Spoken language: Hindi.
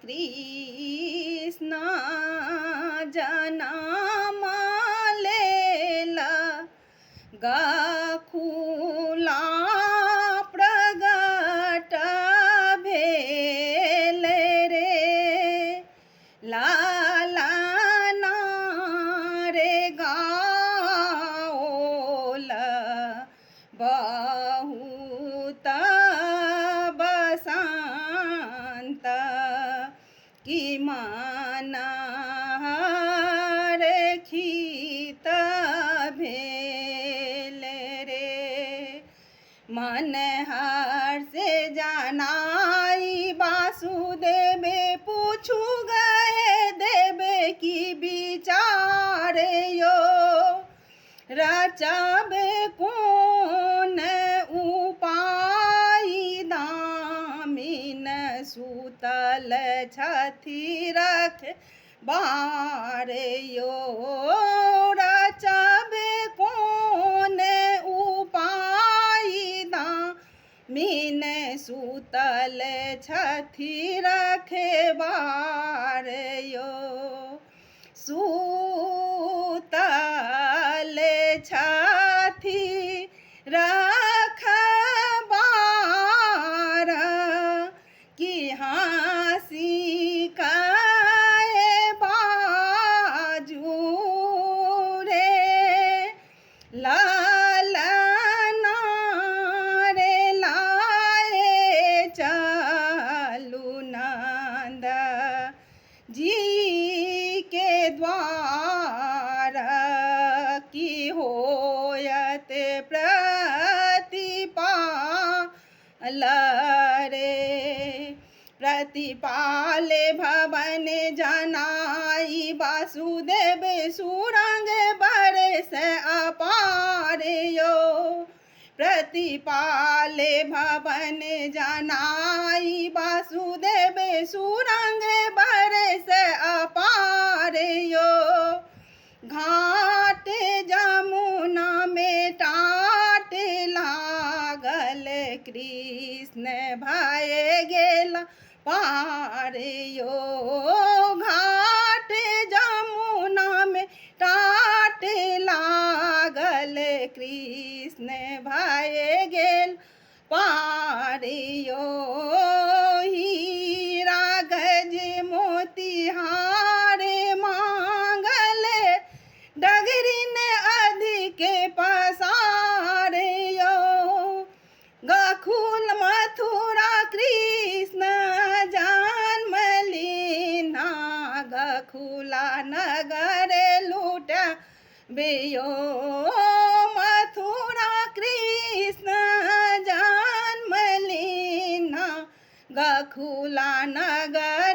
कृष्ण जनम लेला गखुला प्रगट भेल रे लाला रे गाओल बहुत बसंत की माना खीत भेल रे मन हर से जनाई वासुदेव पूछू गए देवे की विचार यो रचबे कौन उपाय दामिन सुतल छथि रख बार यो रचबे कौन उपाय दामिन सुतल छथि रखे बार यो सुतल छथि रखबार की हाँसी काए बाजू रे लालना रे लाए चलू नंद जी के द्वार की होयत प्रतिपाल रे प्रतिपाल भवन जनाई वासुदेव सुरंग बरस अपार यो प्रतिपाल भवन जनाई वासुदेव सुरंग बरस अपार यो घाट जमुना में टाट लागल कृष्ण भय गेला पार यो घाट जमुना में टाट लागल कृष्ण भय गेल पार यो हीरा गज मोतिहार मांगल डगरिन अधिक पसार यो गखुल मथुरा कृष्ण जन्म लीना गखुला नगर लूट बेयो मथुरा कृष्ण जन्म लीना गखुला नगर